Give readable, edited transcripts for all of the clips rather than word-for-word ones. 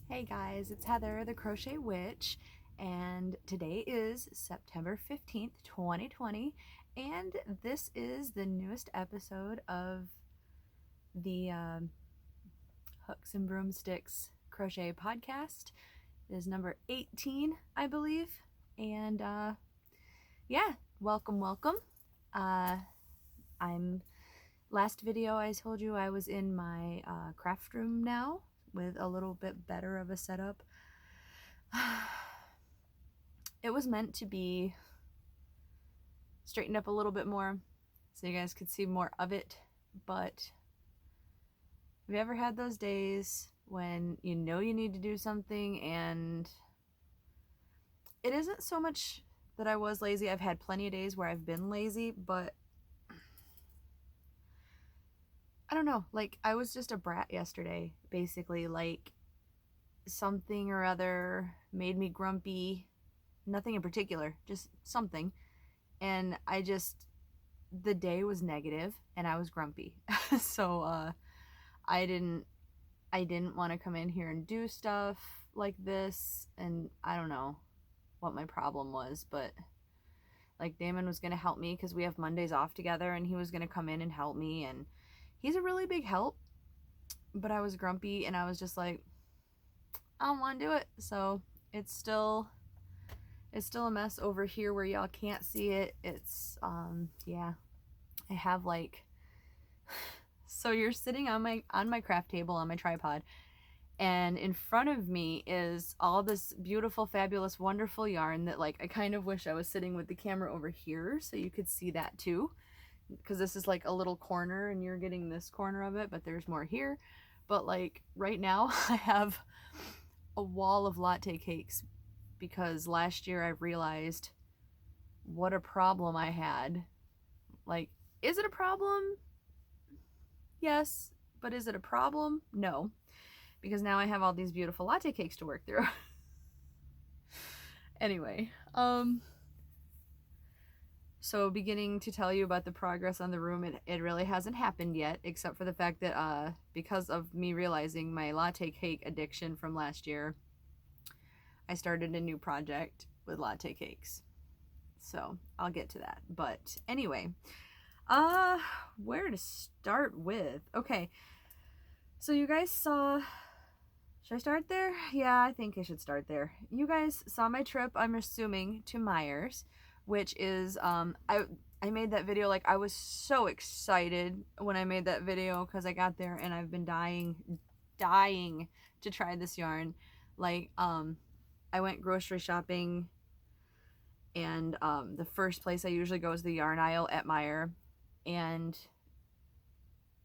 Hey guys, it's Heather, the Crochet Witch, and today is September 15th, 2020, and this is the newest episode of the Hooks and Broomsticks Crochet podcast. It is number 18, I believe, and yeah, welcome. Last video I told you I was in my craft room now with a little bit better of a setup. It was meant to be straightened up a little bit more so you guys could see more of it, but have you ever had those days when you know you need to do something and it isn't so much that I was lazy. I've had plenty of days where I've been lazy, but I don't know, like I was just a brat yesterday, basically. Like something or other made me grumpy. Nothing in particular, just something. And the day was negative and I was grumpy. So I didn't want to come in here and do stuff like this, and I don't know what my problem was, but like Damon was going to help me because we have Mondays off together, and he was going to come in and help me, and he's a really big help, but I was grumpy and I was just like, I don't want to do it. So it's still a mess over here where y'all can't see it. It's yeah, I have like, so you're sitting on my craft table on my tripod, and in front of me is all this beautiful, fabulous, wonderful yarn that, like, I kind of wish I was sitting with the camera over here so you could see that too, because this is like a little corner and you're getting this corner of it, but there's more here. But like right now I have a wall of latte cakes because last year I realized what a problem I had. Like, is it a problem? Yes. But is it a problem? No. Because now I have all these beautiful latte cakes to work through. Anyway, so beginning to tell you about the progress on the room, it really hasn't happened yet, except for the fact that because of me realizing my latte cake addiction from last year, I started a new project with latte cakes. So I'll get to that. But anyway, where to start with? Okay, so you guys saw, should I start there? Yeah, I think I should start there. You guys saw my trip, I'm assuming, to Myers, which is, I made that video, like, I was so excited when I made that video because I got there and I've been dying to try this yarn. Like, I went grocery shopping, and the first place I usually go is the yarn aisle at Meijer, and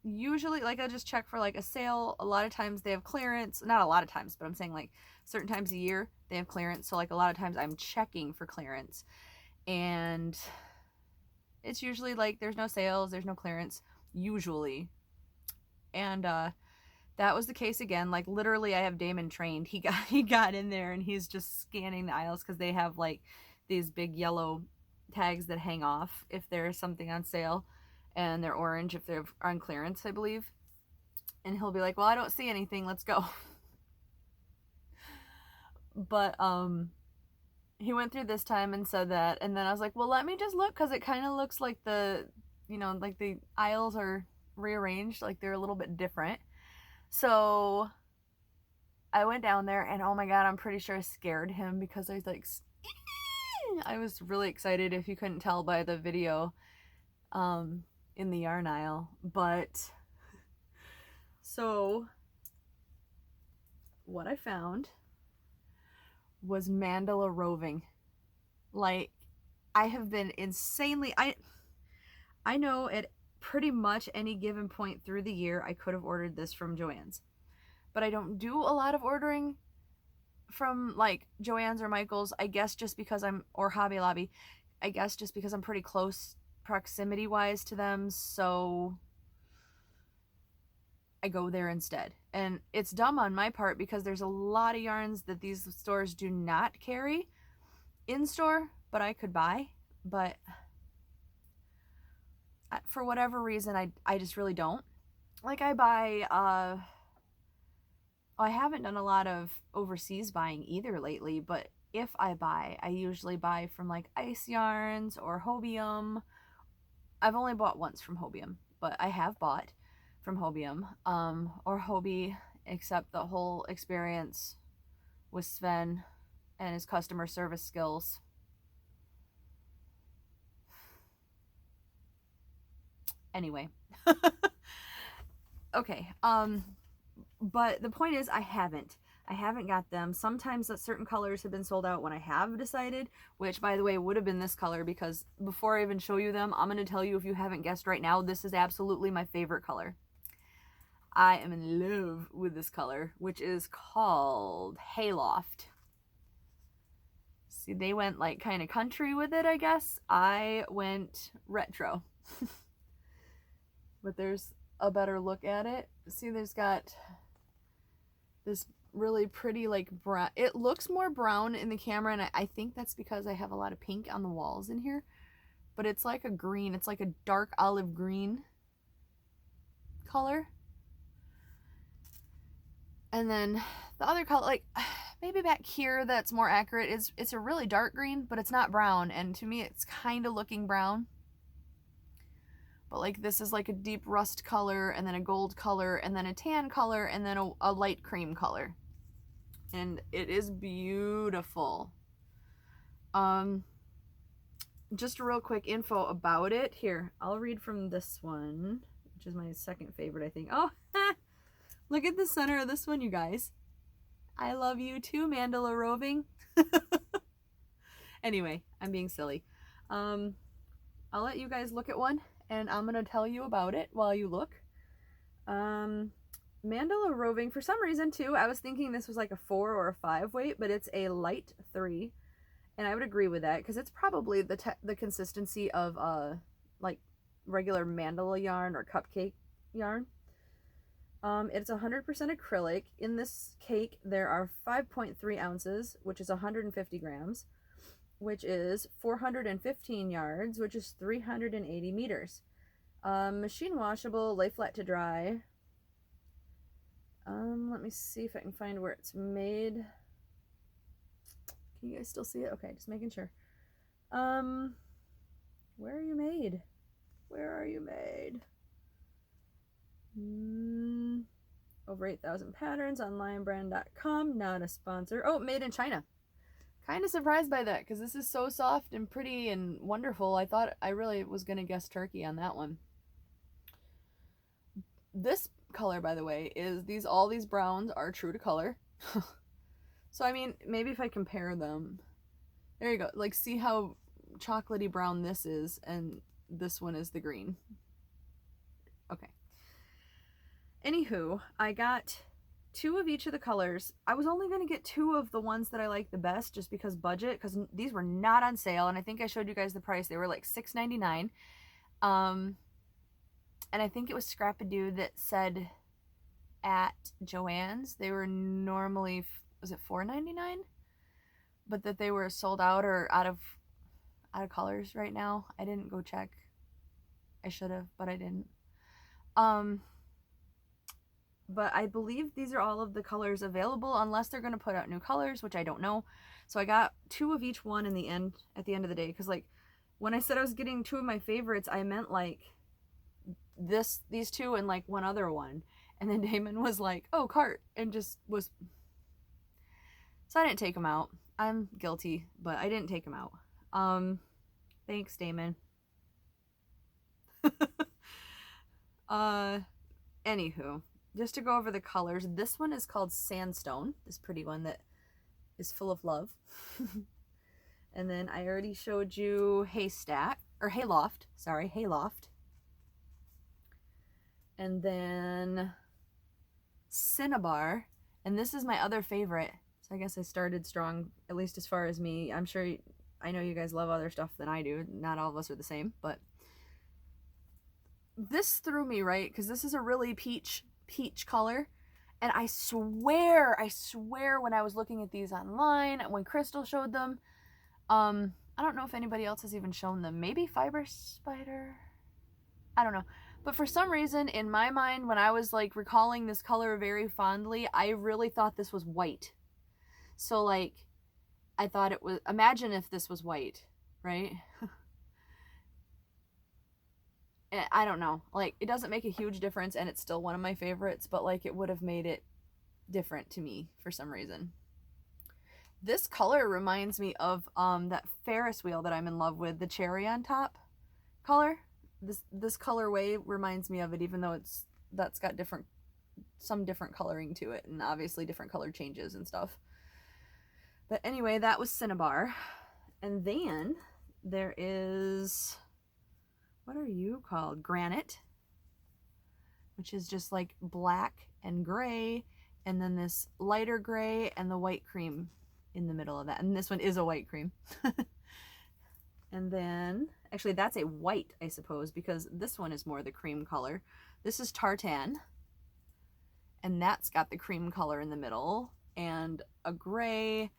usually, like, I just check for like a sale. A lot of times they have clearance, not a lot of times, but I'm saying like certain times a year they have clearance. So like a lot of times I'm checking for clearance, and it's usually like there's no sales, there's no clearance usually. And that was the case again. Like literally I have Damon trained. He got in there and he's just scanning the aisles because they have like these big yellow tags that hang off if there's something on sale, and they're orange if they're on clearance, I believe. And he'll be like, well, I don't see anything, let's go. But he went through this time and said that, and then I was like, well, let me just look, because it kind of looks like like the aisles are rearranged, like they're a little bit different. So I went down there, and oh my god, I'm pretty sure I scared him because I was like, I was really excited, if you couldn't tell by the video in the yarn aisle. But so what I found was mandala roving. Like, I have been insanely, I know at pretty much any given point through the year I could have ordered this from Joann's, but I don't do a lot of ordering from like Joann's or Michael's, I guess just because or Hobby Lobby, I guess just because I'm pretty close proximity wise to them, so I go there instead. And it's dumb on my part because there's a lot of yarns that these stores do not carry in store, but I could buy. But for whatever reason, I just really don't. Like, I buy I haven't done a lot of overseas buying either lately, but if I buy, I usually buy from like Ice Yarns or Hobium. I've only bought once from Hobium, but I have bought from Hobium or Hobie, except the whole experience with Sven and his customer service skills. Anyway. Okay, but the point is I haven't got them. Sometimes certain colors have been sold out when I have decided, which by the way would have been this color, because before I even show you them, I'm going to tell you, if you haven't guessed right now, this is absolutely my favorite color. I am in love with this color, which is called Hayloft. See, they went like kind of country with it, I guess. I went retro. But there's a better look at it. See, there's got this really pretty like brown. It looks more brown in the camera, and I think that's because I have a lot of pink on the walls in here. But it's like a green. It's like a dark olive green color. And then the other color, like maybe back here that's more accurate, is it's a really dark green, but it's not brown. And to me, it's kind of looking brown. But like this is like a deep rust color, and then a gold color, and then a tan color, and then a light cream color. And it is beautiful. Just a real quick info about it. Here, I'll read from this one, which is my second favorite, I think. Oh, look at the center of this one, you guys. I love you too, Mandala Roving. Anyway, I'm being silly. I'll let you guys look at one, and I'm going to tell you about it while you look. Mandala Roving, for some reason too, I was thinking this was like a 4 or a 5 weight, but it's a light 3. And I would agree with that, because it's probably the consistency of like regular mandala yarn or cupcake yarn. It's 100% acrylic. In this cake, there are 5.3 ounces, which is 150 grams. Which is 415 yards, which is 380 meters. Machine washable, lay flat to dry. Let me see if I can find where it's made. Can you guys still see it? Okay, just making sure. Where are you made? Where are you made? Over 8,000 patterns on lionbrand.com. Not a sponsor. Oh, made in China. Kind of surprised by that, because this is so soft and pretty and wonderful. I thought I really was going to guess Turkey on that one. This color, by the way, is all these browns are true to color. So, I mean, maybe if I compare them. There you go. Like, see how chocolatey brown this is, and this one is the green. Okay. Anywho, I got 2 of each of the colors. I was only going to get 2 of the ones that I like the best, just because budget, because these were not on sale, and I think I showed you guys the price. They were like $6.99. And I think it was Scrapadoo that said at Joann's they were normally, was it $4.99? But that they were sold out or out of colors right now. I didn't go check. I should have, but I didn't. But I believe these are all of the colors available, unless they're going to put out new colors, which I don't know. So I got 2 of each one at the end of the day, because like when I said I was getting 2 of my favorites, I meant like these 2 and like one other one. And then Damon was like, oh, cart, and just was. So I didn't take them out. I'm guilty, but I didn't take them out. Thanks, Damon. Anywho, just to go over the colors, this one is called Sandstone, this pretty one that is full of love. And then I already showed you Haystack, or Hayloft, sorry, Hayloft. And then Cinnabar, and this is my other favorite. So I guess I started strong, at least as far as me. I'm sure, I know you guys love other stuff than I do. Not all of us are the same, but this threw me, right? Because this is a really peach color. And I swear when I was looking at these online, when Crystal showed them, I don't know if anybody else has even shown them. Maybe Fiber Spider? I don't know. But for some reason, in my mind, when I was like recalling this color very fondly, I really thought this was white. So like, I thought it was, imagine if this was white, right? I don't know. Like, it doesn't make a huge difference, and it's still one of my favorites, but like, it would have made it different to me for some reason. This color reminds me of that Ferris wheel that I'm in love with, the cherry on top color. This colorway reminds me of it, even though that's got some different coloring to it, and obviously different color changes and stuff. But anyway, that was Cinnabar. And then there is, what are you called? Granite, which is just like black and gray, and then this lighter gray and the white cream in the middle of that. And this one is a white cream. And then, actually that's a white, I suppose, because this one is more the cream color. This is tartan, and that's got the cream color in the middle, and a gray,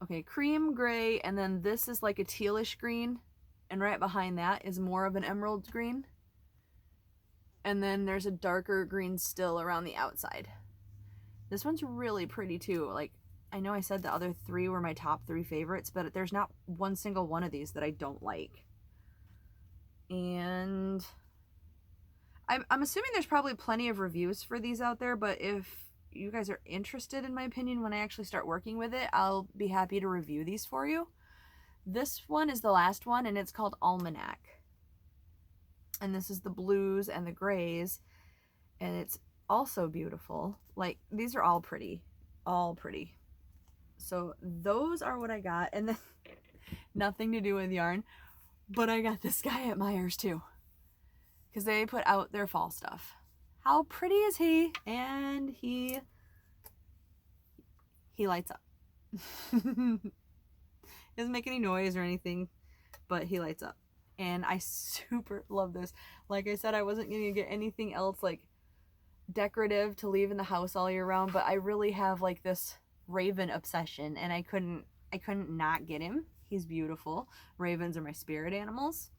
okay, cream gray, and then this is like a tealish green, and right behind that is more of an emerald green. And then there's a darker green still around the outside. This one's really pretty too. Like, I know I said the other three were my top 3 favorites, but there's not one single one of these that I don't like. And I'm assuming there's probably plenty of reviews for these out there, but if you guys are interested in my opinion when I actually start working with it, I'll be happy to review these for you. This one is the last one, and it's called Almanac. And this is the blues and the grays, and it's also beautiful. Like, these are all pretty. All pretty. So those are what I got. And then nothing to do with yarn, but I got this guy at Meijer's too, because they put out their fall stuff. How pretty is he? And he lights up. He doesn't make any noise or anything, but he lights up. And I super love this. Like I said, I wasn't going to get anything else like decorative to leave in the house all year round, but I really have like this raven obsession, and I couldn't not get him. He's beautiful. Ravens are my spirit animals.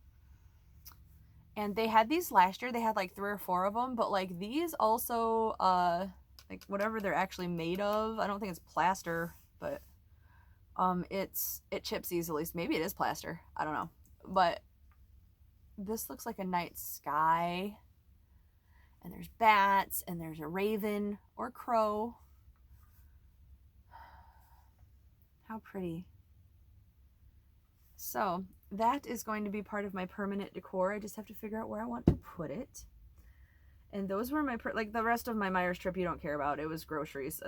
And they had these last year. They had like 3 or 4 of them, but like these also, like whatever they're actually made of, I don't think it's plaster, but it chips easily. So maybe it is plaster. I don't know. But this looks like a night sky. And there's bats, and there's a raven or crow. How pretty. So that is going to be part of my permanent decor. I just have to figure out where I want to put it. And those were my, like the rest of my Meijer's trip you don't care about. It was groceries.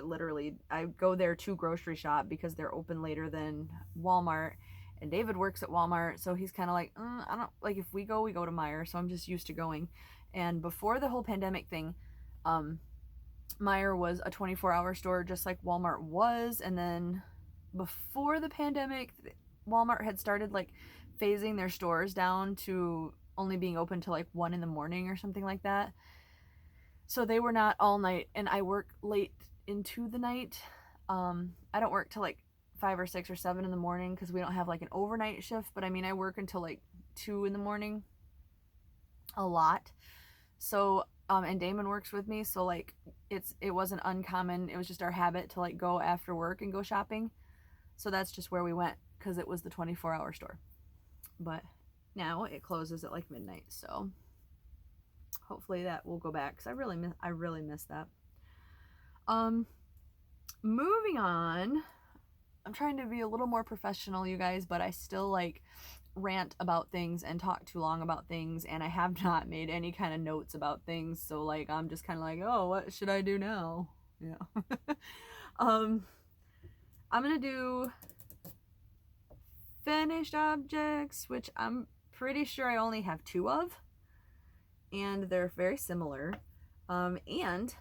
I go there to grocery shop because they're open later than Walmart. And David works at Walmart, so he's kind of like, I don't, like if we go to Meijer, so I'm just used to going. And before the whole pandemic thing, Meijer was a 24-hour store just like Walmart was. And then before the pandemic, Walmart had started like phasing their stores down to only being open till like 1 in the morning or something like that. So they were not all night, and I work late into the night. I don't work till like 5 or 6 or 7 in the morning because we don't have like an overnight shift, but I mean I work until like 2 in the morning a lot. So and Damon works with me, so like it wasn't uncommon. It was just our habit to like go after work and go shopping. So that's just where we went because it was the 24-hour store. But now it closes at like midnight, so hopefully that will go back because I really miss that. Moving on. I'm trying to be a little more professional, you guys, but I still like rant about things and talk too long about things, and I have not made any kind of notes about things, so like I'm just kind of like, oh, what should I do now? Yeah. I'm gonna do finished objects, which I'm pretty sure I only have 2 of, and they're very similar, and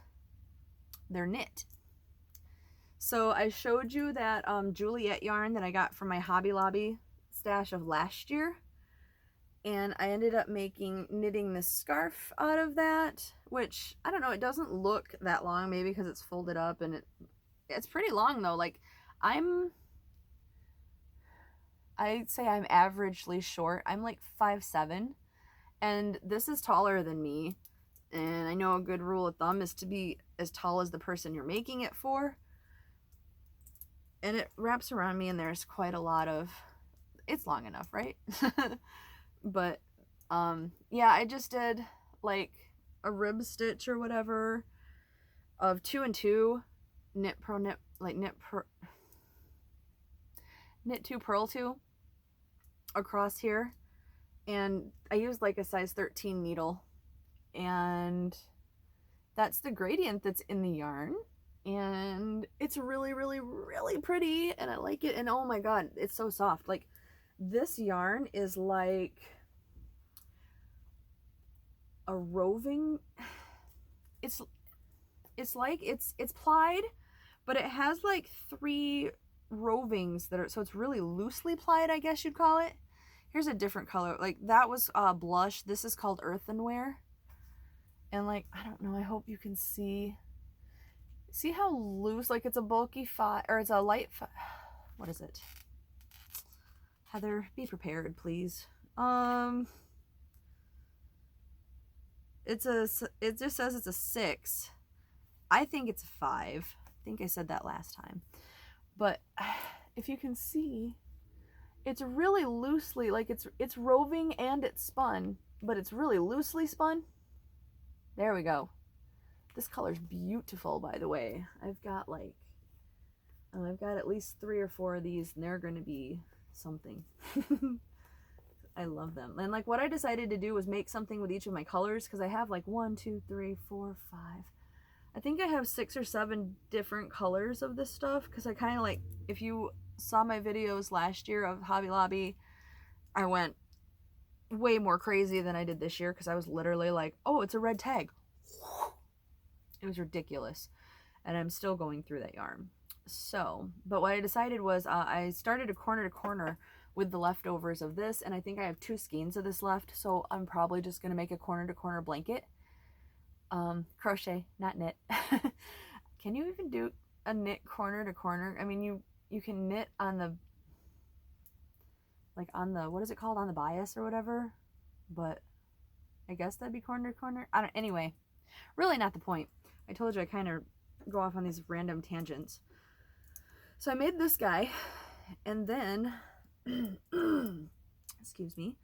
they're knit. So I showed you that Juliet yarn that I got from my Hobby Lobby stash of last year, and I ended up knitting this scarf out of that, which I don't know, it doesn't look that long, maybe because it's folded up, and it's pretty long though. Like I'd say I'm averagely short. I'm like 5'7", and this is taller than me. And I know a good rule of thumb is to be as tall as the person you're making it for. And it wraps around me, and there's quite a lot of, it's long enough, right? But yeah, I just did like a rib stitch or whatever of 2 and 2, knit 2 purl 2 across here, and I used like a size 13 needle, and that's the gradient that's in the yarn, and it's really really really pretty, and I like it. And oh my god, it's so soft. Like, this yarn is like a roving, it's like it's plied, but it has like 3 rovings that are, so it's really loosely plied, I guess you'd call it. Here's a different color. Like, that was blush. This is called earthenware. And like, I don't know, I hope you can see how loose, like it's a bulky or it's a light what is it? Heather, be prepared, please. It just says it's a 6. I think it's a 5. I think I said that last time. But if you can see, it's really loosely, like it's roving and it's spun, but it's really loosely spun. There we go. This color's beautiful, by the way. I've got at least 3 or 4 of these, and they're gonna be something. I love them. And like, what I decided to do was make something with each of my colors, because I have like 1, 2, 3, 4, 5. I think I have 6 or 7 different colors of this stuff, because I kind of like, if you saw my videos last year of Hobby Lobby, I went way more crazy than I did this year, because I was literally like, oh, it's a red tag. It was ridiculous. And I'm still going through that yarn. So, but what I decided was I started a corner to corner with the leftovers of this, and I think I have 2 skeins of this left, so I'm probably just going to make a corner to corner blanket. Crochet, not knit. Can you even do a knit corner to corner? I mean, you can knit on the, like on the, what is it called, on the bias or whatever, but I guess that'd be corner to corner. Anyway, really not the point. I told you I kind of go off on these random tangents. So I made this guy, and then excuse me,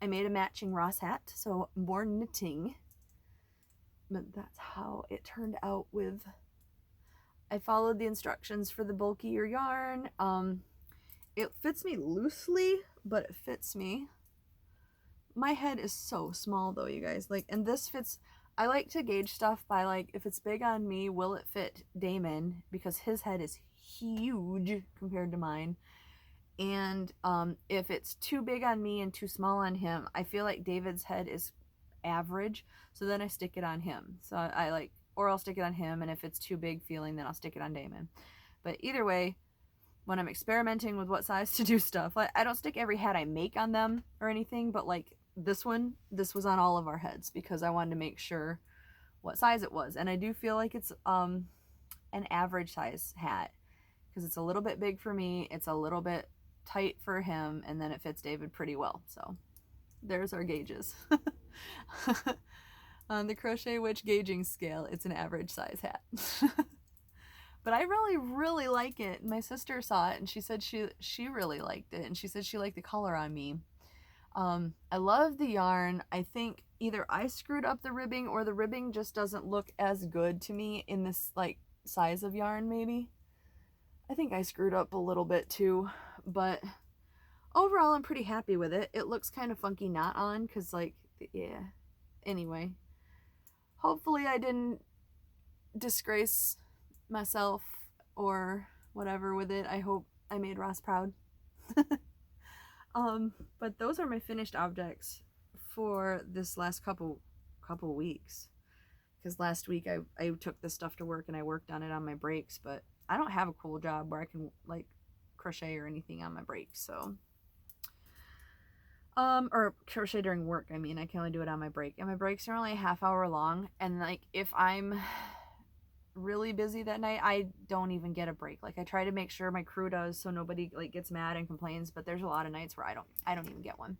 I made a matching Ross hat, so more knitting. But that's how it turned out. With, I followed the instructions for the bulkier yarn. It fits me loosely, but it fits me. My head is so small though, you guys. Like, and this fits, I like to gauge stuff by like, if it's big on me, will it fit Damon? Because his head is huge compared to mine. And if it's too big on me and too small on him, I feel like David's head is average, so then I stick it on him. So I like, or I'll stick it on him, and if it's too big feeling, then I'll stick it on Damon. But either way, when I'm experimenting with what size to do stuff, like, I don't stick every hat I make on them or anything, but like this was on all of our heads because I wanted to make sure what size it was. And I do feel like it's an average size hat, because it's a little bit big for me, it's a little bit tight for him, and then it fits David pretty well. So there's our gauges. On the Crochet Witch gauging scale, it's an average size hat. But I really really like it. My sister saw it and she said she really liked it, and she said she liked the color on me. I love the yarn. I think either I screwed up the ribbing, or the ribbing just doesn't look as good to me in this like size of yarn. Maybe I think I screwed up a little bit too, but overall I'm pretty happy with it. It looks kind of funky not on, because like, yeah, anyway, hopefully I didn't disgrace myself or whatever with it. I hope I made Ross proud. But those are my finished objects for this last couple weeks, because last week I took this stuff to work and I worked on it on my breaks, but I don't have a cool job where I can like crochet or anything on my breaks. So or crochet during work, I mean, I can only do it on my break, and my breaks are only a half hour long, and like if I'm really busy that night, I don't even get a break. Like, I try to make sure my crew does, so nobody like gets mad and complains, but there's a lot of nights where I don't even get one.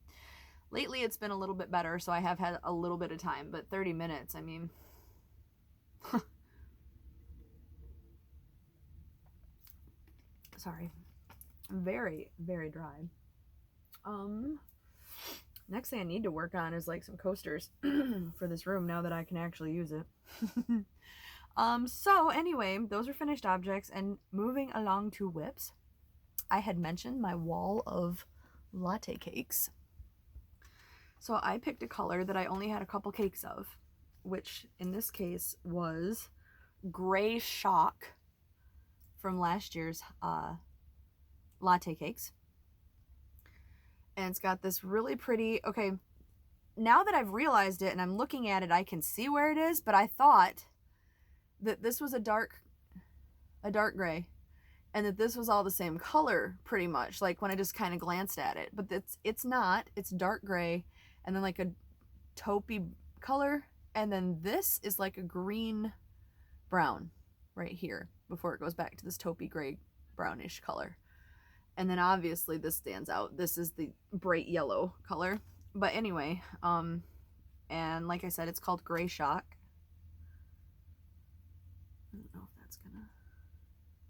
Lately it's been a little bit better, so I have had a little bit of time, but 30 minutes, I mean. Sorry. Very, very dry. Next thing I need to work on is like some coasters for this room now that I can actually use it. So anyway, those are finished objects, and moving along to whips. I had mentioned my wall of latte cakes. So I picked a color that I only had a couple cakes of, which in this case was Gray Shock from last year's latte cakes. And it's got this really pretty, okay, now that I've realized it and I'm looking at it, I can see where it is, but I thought that this was a dark gray, and that this was all the same color pretty much, like when I just kind of glanced at it. But it's not. It's dark gray, and then like a taupey color, and then this is like a green brown right here before it goes back to this taupey gray brownish color. And then obviously this stands out. This is the bright yellow color. But anyway, and like I said, it's called Gray Shock. I don't know if that's gonna,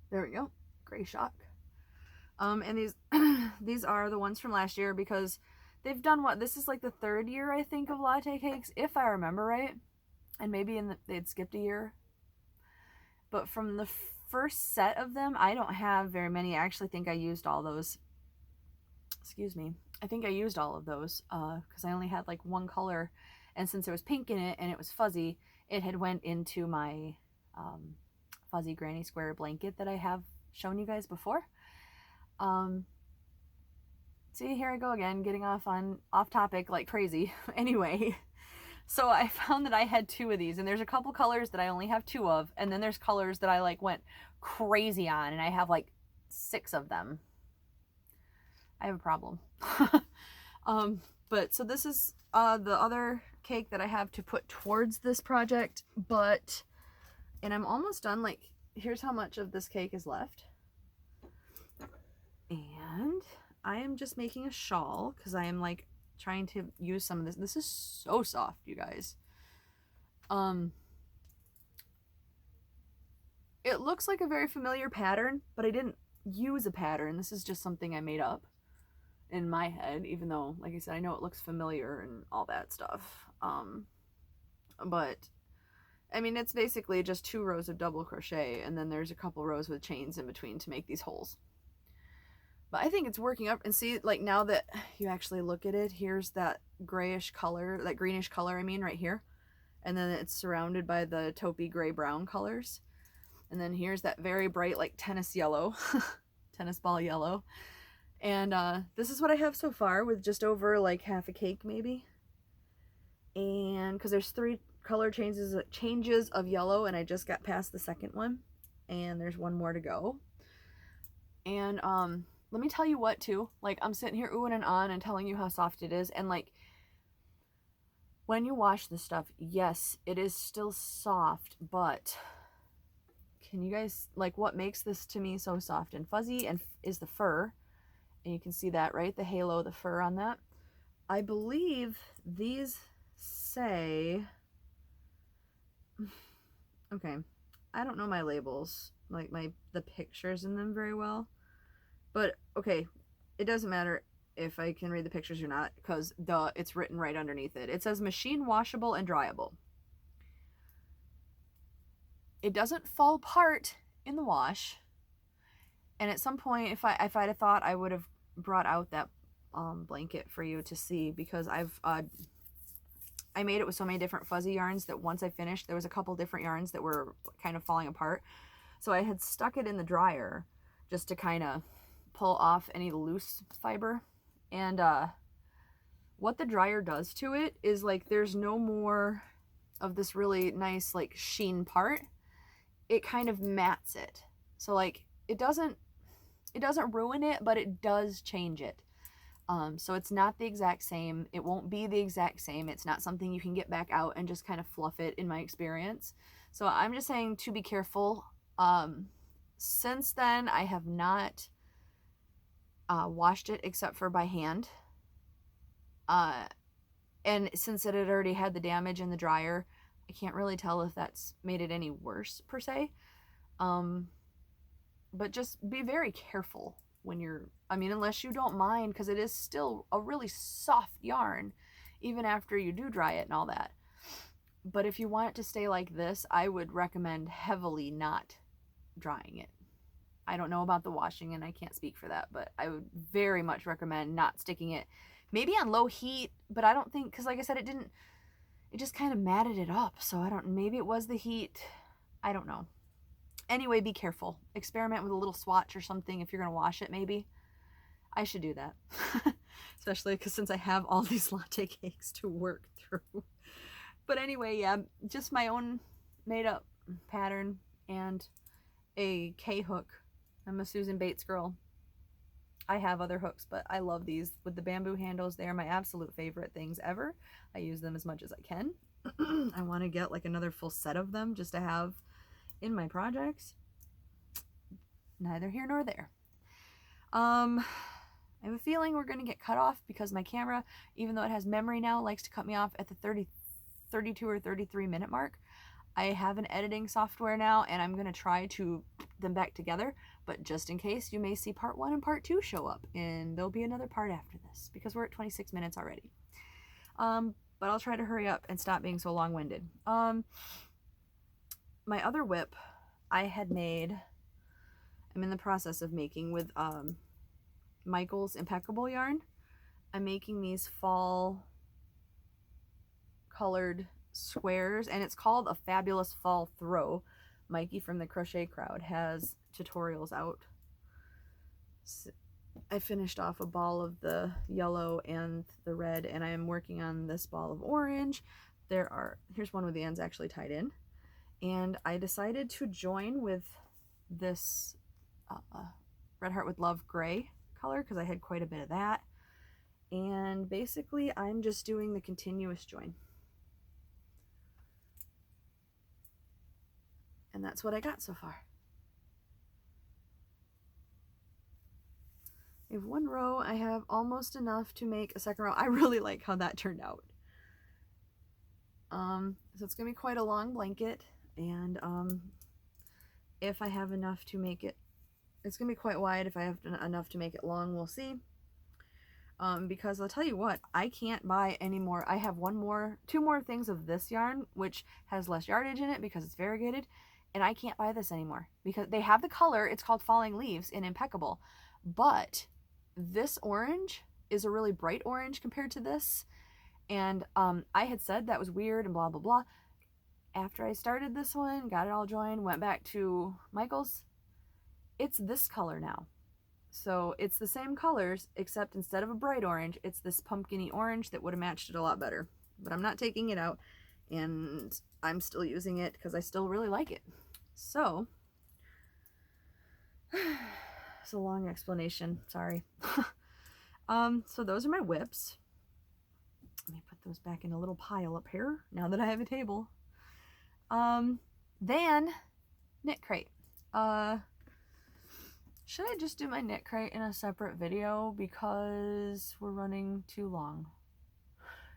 there we go, Gray Shock. And these are the ones from last year, because they've done what, this is like the 3rd year I think of latte cakes, if I remember right, and maybe they'd skipped a year. But from the first set of them, I don't have very many. I actually think I used all those. Excuse me. I think I used all of those because I only had like one color, and since there was pink in it and it was fuzzy, it had went into my fuzzy granny square blanket that I have shown you guys before. See, here I go again, getting off topic like crazy. Anyway, so I found that I had 2 of these, and there's a couple colors that I only have 2 of, and then there's colors that I like went crazy on, and I have like 6 of them. I have a problem. But so this is the other cake that I have to put towards this project, and I'm almost done. Like, here's how much of this cake is left. And I am just making a shawl because I am like trying to use some of this. This is so soft, you guys. It looks like a very familiar pattern, but I didn't use a pattern. This is just something I made up in my head, even though, like I said, I know it looks familiar and all that stuff. But I mean, it's basically just 2 rows of double crochet, and then there's a couple rows with chains in between to make these holes. But I think it's working up. And see, like, now that you actually look at it, here's that grayish color, that greenish color, I mean, right here. And then it's surrounded by the taupey gray brown colors. And then here's that very bright, like, tennis yellow, tennis ball yellow. And this is what I have so far, with just over like half a cake maybe. And because there's 3 color changes of yellow, and I just got past the second one, and there's 1 more to go. And let me tell you what too, like, I'm sitting here oohing and ahhing and telling you how soft it is, and like, when you wash this stuff, yes, it is still soft, but can you guys, like, what makes this to me so soft and fuzzy and is the fur. And you can see that, right? The halo, the fur on that. I believe these say, okay, I don't know my labels, like the pictures in them very well. But okay, it doesn't matter if I can read the pictures or not, because it's written right underneath it. It says machine washable and dryable. It doesn't fall apart in the wash. And at some point, if I'd have thought, I would have brought out that blanket for you to see, because I made it with so many different fuzzy yarns that once I finished, there was a couple different yarns that were kind of falling apart. So I had stuck it in the dryer just to kind of pull off any loose fiber. And what the dryer does to it is, like, there's no more of this really nice, like, sheen part. It kind of mats it. So, like, it doesn't ruin it, but it does change it. So it's not the exact same. It won't be the exact same. It's not something you can get back out and just kind of fluff it, in my experience. So I'm just saying to be careful. Since then, I have not washed it except for by hand. And since it had already had the damage in the dryer, I can't really tell if that's made it any worse per se. But just be very careful when you're, I mean, unless you don't mind, because it is still a really soft yarn, even after you do dry it and all that. But if you want it to stay like this, I would recommend heavily not drying it. I don't know about the washing and I can't speak for that, but I would very much recommend not sticking it maybe on low heat, but I don't think, because like I said, it just kind of matted it up. So I don't, maybe it was the heat. I don't know. Anyway, be careful. Experiment with a little swatch or something if you're going to wash it, maybe. I should do that. Especially because since I have all these latte cakes to work through. But anyway, yeah, just my own made up pattern and a K hook. I'm a Susan Bates girl. I have other hooks, but I love these with the bamboo handles. They are my absolute favorite things ever. I use them as much as I can. I want to get like another full set of them just to have in my projects. Neither here nor there. I have a feeling we're going to get cut off because my camera, even though it has memory now, likes to cut me off at the 32 or 33 minute mark. I have an editing software now, and I'm going to try to put them back together, but just in case, you may see part 1 and part 2 show up, and there'll be another part after this because we're at 26 minutes already. But I'll try to hurry up and stop being so long-winded. My other whip I had made, I'm in the process of making with Michael's Impeccable yarn. I'm making these fall colored squares, and it's called a Fabulous Fall Throw. Mikey from the Crochet Crowd has tutorials out. So I finished off a ball of the yellow and the red, and I am working on this ball of orange. Here's one with the ends actually tied in, and I decided to join with this Red Heart with Love gray color because I had quite a bit of that, and basically I'm just doing the continuous join. And that's what I got so far. I have one row. I have almost enough to make a second row. I really like how that turned out. So it's gonna be quite a long blanket, and if I have enough to make it, it's gonna be quite wide. If I have enough to make it long, we'll see. Because I'll tell you what, I can't buy any more. I have two more things of this yarn, which has less yardage in it because it's variegated, and I can't buy this anymore because they have the color. It's called Falling Leaves in Impeccable, but this orange is a really bright orange compared to this, and I had said that was weird and blah blah blah. After I started this one, got it all joined, went back to Michael's, it's this color now. So it's the same colors, except instead of a bright orange, it's this pumpkin-y orange that would have matched it a lot better. But I'm not taking it out, and I'm still using it because I still really like it. So, it's a long explanation, sorry. So those are my whips. Let me put those back in a little pile up here, now that I have a table. Then, knit crate. Should I just do my knit crate in a separate video because we're running too long?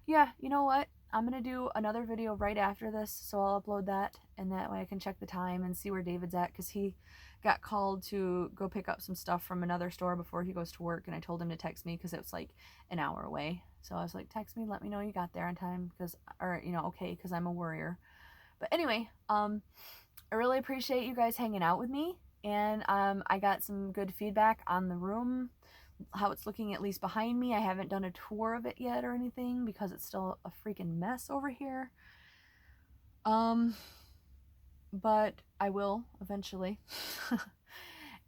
Yeah, you know what? I'm going to do another video right after this, so I'll upload that, and that way I can check the time and see where David's at, because he got called to go pick up some stuff from another store before he goes to work, and I told him to text me because it was like an hour away. So I was like, text me, let me know you got there on time, because, or, you know, okay, because I'm a worrier. But anyway, I really appreciate you guys hanging out with me, and I got some good feedback on the room, how it's looking at least behind me. I haven't done a tour of it yet or anything because it's still a freaking mess over here. But I will eventually.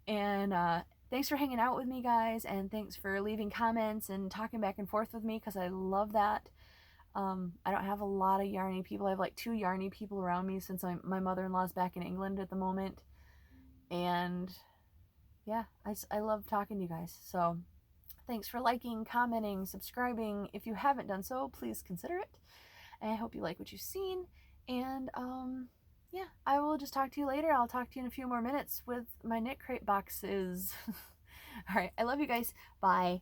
And thanks for hanging out with me, guys, and thanks for leaving comments and talking back and forth with me, because I love that. I don't have a lot of yarny people. I have like 2 yarny people around me since my mother-in-law's back in England at the moment. And yeah, I love talking to you guys. So thanks for liking, commenting, subscribing. If you haven't done so, please consider it. And I hope you like what you've seen. And yeah, I will just talk to you later. I'll talk to you in a few more minutes with my knit crate boxes. All right, I love you guys. Bye.